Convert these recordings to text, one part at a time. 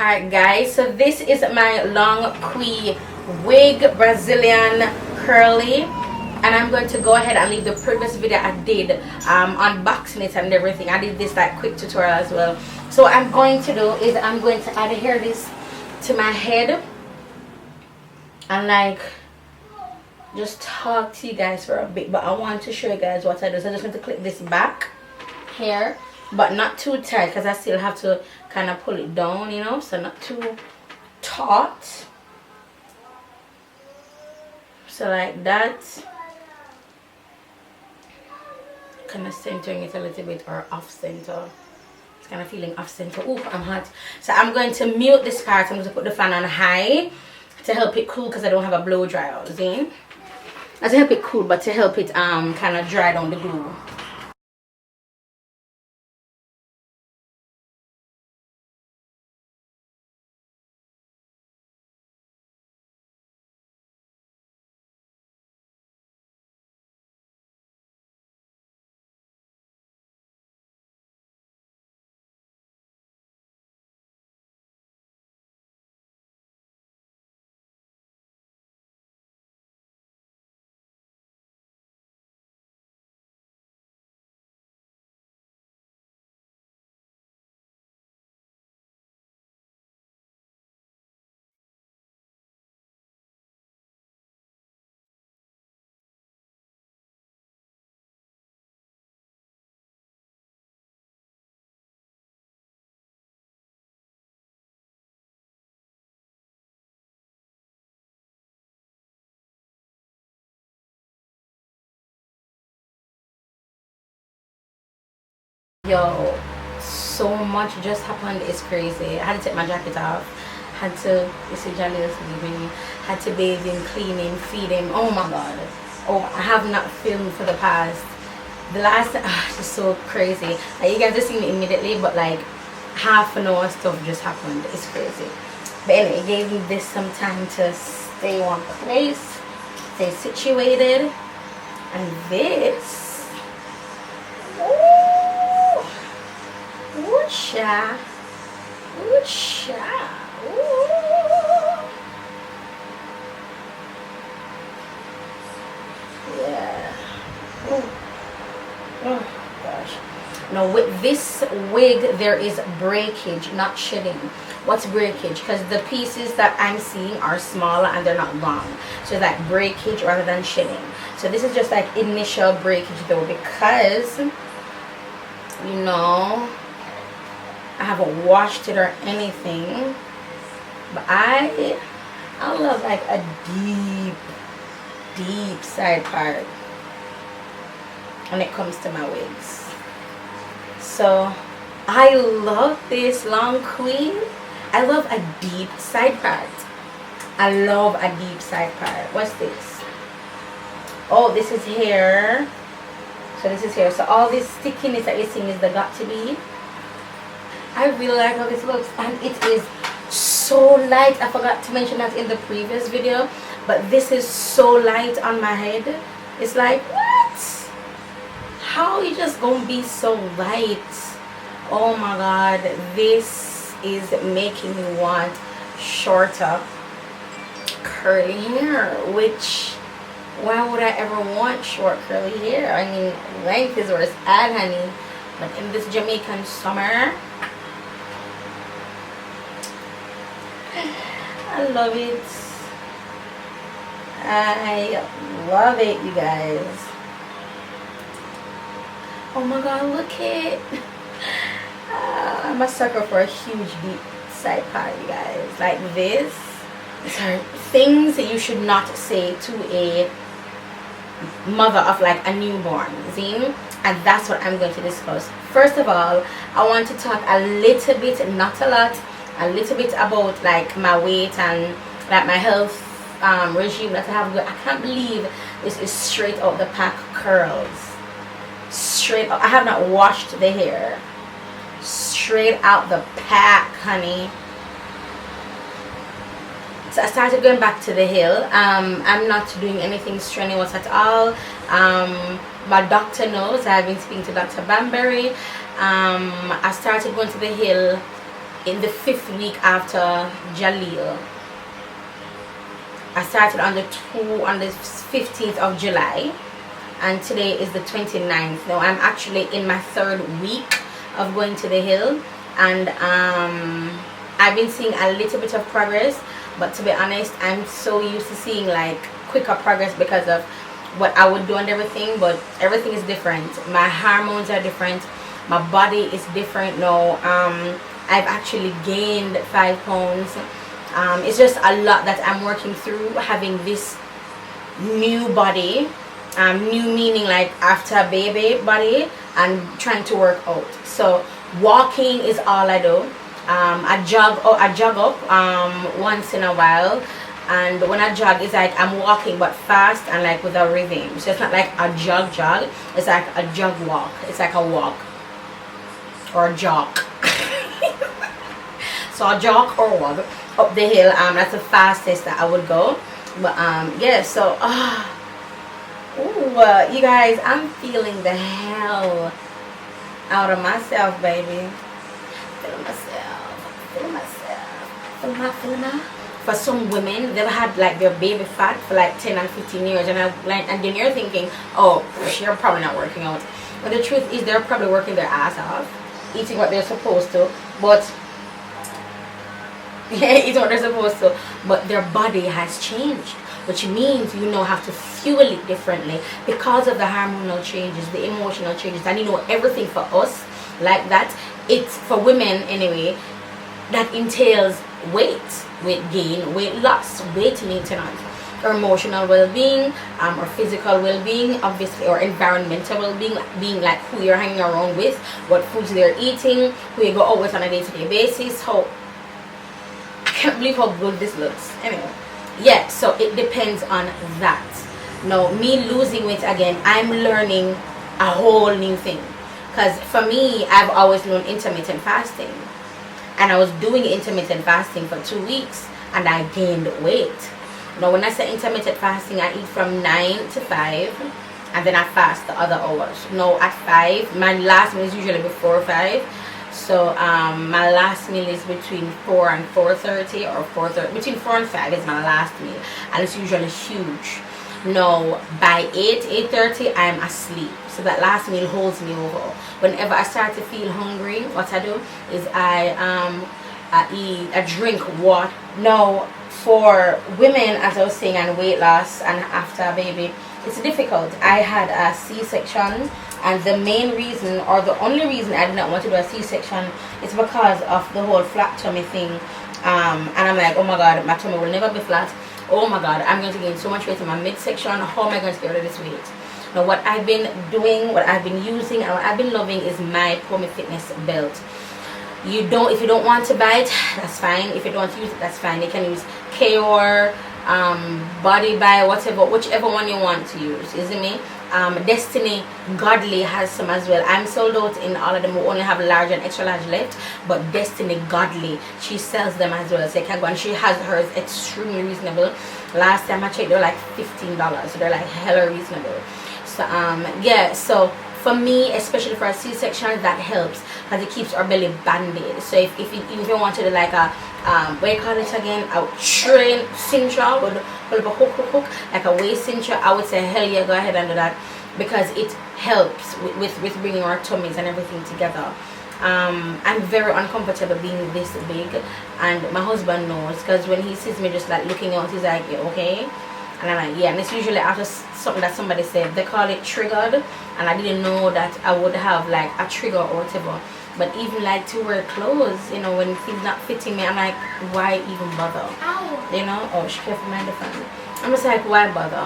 Alright guys, so this is my Longqi wig Brazilian curly, and I'm going to go ahead and leave the previous video I did unboxing it and everything. I did this like quick tutorial as well. So what I'm going to do is I'm going to adhere this to my head and like just talk to you guys for a bit, but I want to show you guys what I do. So I just want to clip this back here, but not too tight because I still have to kind of pull it down, you know, so not too taut. So like that, kind of centering it a little bit, or off center. It's kind of feeling off center. Ooh, I'm hot. So I'm going to mute this part. I'm going to put the fan on high to help it cool because I don't have a blow dryer. See? Not to help it cool, but to help it kind of dry down the glue. Yo, so much just happened. It's crazy. I had to take my jacket off. Had to, you see Jali's leaving. Had to bathe him, clean him, feed him. Oh my god. Oh, I have not filmed for the past. The last, it's so crazy. Like, you guys just see me immediately, but like half an hour stuff just happened. It's crazy. But anyway, it gave me this some time to stay one place, stay situated, and this. Whoosha, whoosha, ooh. Yeah. Ooh. Oh gosh. Now with this wig there is breakage, not shedding. What's breakage? Because the pieces that I'm seeing are smaller and they're not long, so it's like breakage rather than shedding. So this is just like initial breakage though, because you know I haven't washed it or anything, but I love like a deep side part when it comes to my wigs. So I love this Longqi. I love a deep side part. I love a deep side part. What's this? Oh, this is hair. So this is hair. So all this stickiness that you're seeing is the got to be. I really like how this looks, and it is so light. I forgot to mention that in the previous video, but this is so light on my head. It's like, what? How you just gonna be so light? Oh my god, this is making me want shorter curly hair, which why would I ever want short curly hair? I mean, length is where it's at, honey. But in this Jamaican summer, I love it. I love it, you guys. Oh my god, look it. I'm a sucker for a huge deep side part, you guys. Like this. These are things that you should not say to a mother of like a newborn, see? And that's what I'm going to discuss. First of all, I want to talk a little bit, not a lot, a little bit about like my weight and like my health regime that I have. I can't believe this is straight out the pack curls. Straight up. I have not washed the hair. Straight out the pack, honey. So I started going back to the hill. I'm not doing anything strenuous at all. My doctor knows. I've been speaking to Dr. Banbury. I started going to the hill in the 5th week after Jaleel. I started on the 15th of July, and today is the 29th. Now I'm actually in my 3rd week of going to the hill, and I've been seeing a little bit of progress, but to be honest, I'm so used to seeing like quicker progress because of what I would do and everything, but everything is different. My hormones are different, my body is different now. I've actually gained 5 pounds. It's just a lot that I'm working through, having this new body, new meaning like after a baby body, and trying to work out. So walking is all I do. I jog up once in a while, and when I jog, it's like I'm walking but fast and like with a rhythm. So it's not like a jog, it's like a jog walk. It's like a walk or a jog. So a jog or walk up the hill. That's the fastest that I would go. But yeah, so you guys, I'm feeling the hell out of myself, baby. Feeling myself. For some women, they've had like their baby fat for like 10 and 15 years, and then you're thinking, oh, you're probably not working out. But the truth is, they're probably working their ass off, eating what they're supposed to, but eating what they're supposed to, but their body has changed, which means you now have to fuel it differently because of the hormonal changes, the emotional changes, and everything for us like that. It's for women anyway, that entails weight gain, weight loss, weight maintenance, or emotional well-being, or physical well-being, obviously, or environmental well-being, being like who you're hanging around with, what foods they're eating, who you go out with on a day-to-day basis. How I can't believe how good this looks. Anyway, yeah, so it depends on that. Now, me losing weight again, I'm learning a whole new thing, because for me, I've always known intermittent fasting, and I was doing intermittent fasting for 2 weeks, and I gained weight. Now, when I say intermittent fasting, I eat from 9 to 5, and then I fast the other hours. Now, at 5, my last meal is usually before 5. So, my last meal is between 4 and 4:30, or 4:30. Between 4 and 5 is my last meal, and it's usually huge. Now, by 8:30, I'm asleep. So that last meal holds me over. Whenever I start to feel hungry, what I do is I drink water. Now, for women, as I was saying, and weight loss and after a baby, it's difficult. I had a C-section, and the main reason, or the only reason I did not want to do a C-section is because of the whole flat tummy thing. And I'm like, oh my god, my tummy will never be flat. Oh my god, I'm going to gain so much weight in my midsection. How am I going to get rid of this weight? Now, what I've been doing, what I've been using, and what I've been loving is my Pomi Fitness belt. If you don't want to buy it, that's fine. If you don't want to use it, that's fine. You can use Kayor, Body Buy, whichever one you want to use. Isn't me? Destiny Godly has some as well. I'm sold out in all of them. We only have large and extra large left, but Destiny Godly, she sells them as well, so you can go, and she has hers extremely reasonable. Last time I checked, they're like $15, so they're like hella reasonable. So yeah, so for me, especially for a C-section, that helps because it keeps our belly banded. So if you wanted to like a what do you call it again, a train cincher with a hook, like a waist cincher, I would say hell yeah, go ahead and do that, because it helps with bringing our tummies and everything together. I'm very uncomfortable being this big, and my husband knows, because when he sees me just like looking out, he's like, "You okay?" And I'm like, yeah. And it's usually after something that somebody said. They call it triggered, and I didn't know that I would have like a trigger or whatever. But even like to wear clothes, when things not fitting me, I'm like, why even bother? Oh, she careful, mind the family. I'm just like, why bother?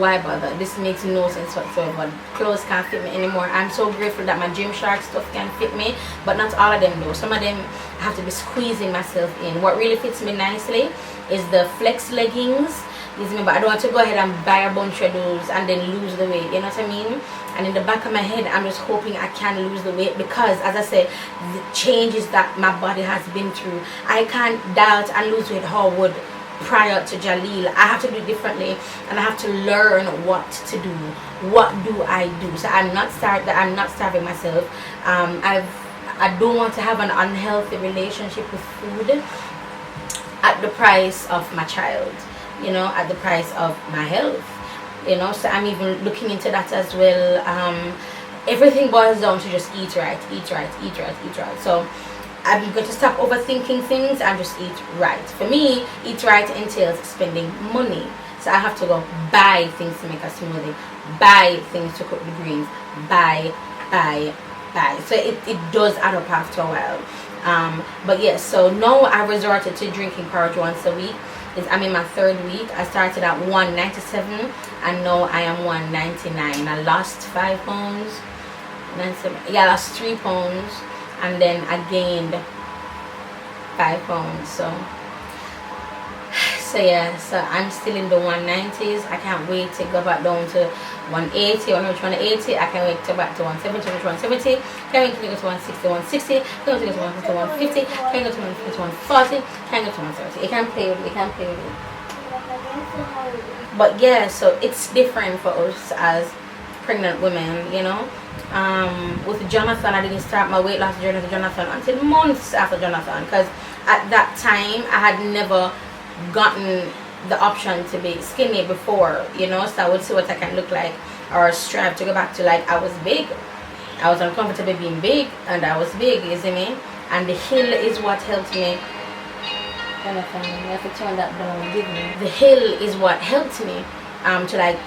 Why bother? This makes no sense whatsoever. Clothes can't fit me anymore. I'm so grateful that my Gymshark stuff can fit me, but not all of them do. Some of them I have to be squeezing myself in. What really fits me nicely is the flex leggings. But I don't want to go ahead and buy a bunch of those and then lose the weight, you know what I mean? And in the back of my head, I'm just hoping I can lose the weight, because as I said, the changes that my body has been through, I can't diet and lose weight how I would prior to Jaleel. I have to do it differently, and I have to learn what to do. What do I do? So I'm not starving myself. I don't want to have an unhealthy relationship with food at the price of my child, you know, at the price of my health, you know. So I'm even looking into that as well. Everything boils down to just eat right, eat right, eat right, eat right. So I'm going to stop overthinking things and just eat right. For me, eat right entails spending money. So I have to go buy things to make a smoothie, buy things to cook the greens, buy. So it does add up after a while. But yes, so now I resorted to drinking porridge once a week. I'm in my 3rd week. I started at 197 and now I am 199. I lost 5 pounds. 97, yeah, I lost 3 pounds and then I gained 5 pounds. So yeah, so I'm still in the 190s. I can't wait to go back down to 180. When I reach 180, I can't wait to go back to 170, 170. Can't wait to go to 160, 160. Can't wait to go to 150, 150. Can't go to 150, 140. Can't go to 130. You can't play with it. You can't play with it. But yeah, so it's different for us as pregnant women, you know. With Jonathan, I didn't start my weight loss journey with Jonathan until months after Jonathan, because at that time I had never gotten the option to be skinny before, you know. So I would see what I can look like or strive to go back to like I was big. I was uncomfortable being big and I was big, you see me. And the hill is what helped me. Jonathan, you have to turn that down, give me. The hill is what helped me to like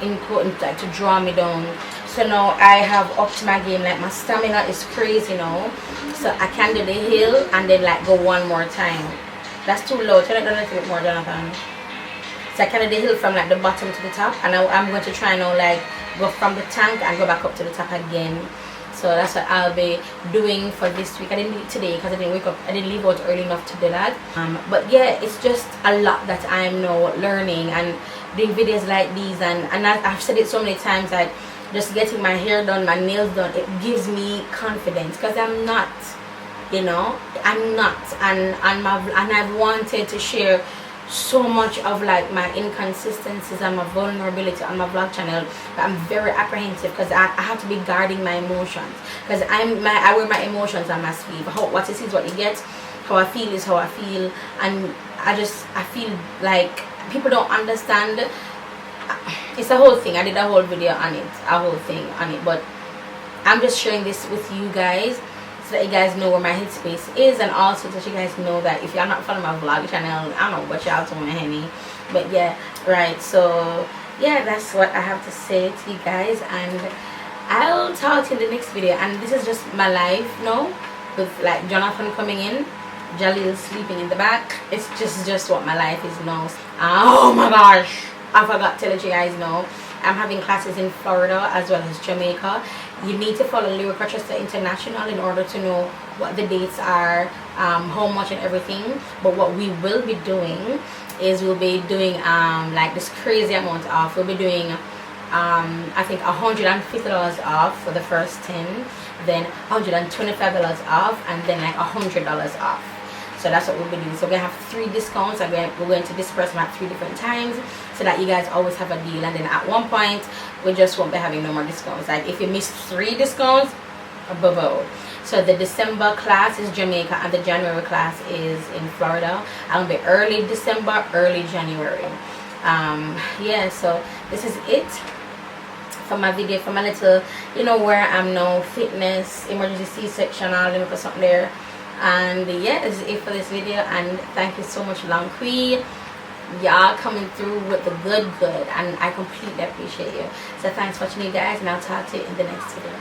like to draw me down. So now I have upped my game, like my stamina is crazy now. So I can do the hill and then like go one more time. That's too low. Turn it down a little bit more, Jonathan. So I can do the hill from like the bottom to the top, and I'm going to try now like go from the tank and go back up to the top again. So that's what I'll be doing for this week. I didn't do it today because I didn't wake up. I didn't leave out early enough to do that. But yeah, it's just a lot that I'm now learning and doing videos like these. And I've said it so many times, like just getting my hair done, my nails done, it gives me confidence because I'm not. You know, I'm not, and I've wanted to share so much of like my inconsistencies and my vulnerability on my vlog channel, but I'm very apprehensive because I have to be guarding my emotions, because I wear my emotions on my sleeve. What you see is what you get. How I feel is how I feel, and I feel like people don't understand. It's a whole thing. I did a whole video on it, but I'm just sharing this with you guys so that you guys know where my headspace is, and also that you guys know that if y'all not following my vlog channel, I don't know what y'all doing, honey. But yeah, right, so yeah, that's what I have to say to you guys, and I'll talk to you in the next video. And this is just my life now, with like Jonathan coming in, Jalil sleeping in the back. It's just what my life is now. Oh my gosh, I forgot to let you guys know I'm having classes in Florida as well as Jamaica. You need to follow Rochester International in order to know what the dates are, how much and everything. But what we will be doing is we'll be doing like this crazy amount off. We'll be doing I think $150 off for the first 10, then $125 off, and then like $100 off. So that's what we'll be doing. So we're gonna have 3 discounts, and we're going to disperse them at 3 different times so that you guys always have a deal. And then at one point we just won't be having no more discounts. Like if you miss 3 discounts, so the December class is Jamaica and the January class is in Florida. I'll be early December, early January. Yeah, so this is it for my video, for my little, you know, where I'm now, fitness, emergency C-section, all them for something there. And yeah, this is it for this video, and thank you so much, Longqi. Y'all coming through with the good, and I completely appreciate you. So thanks for watching, you guys, and I'll talk to you in the next video.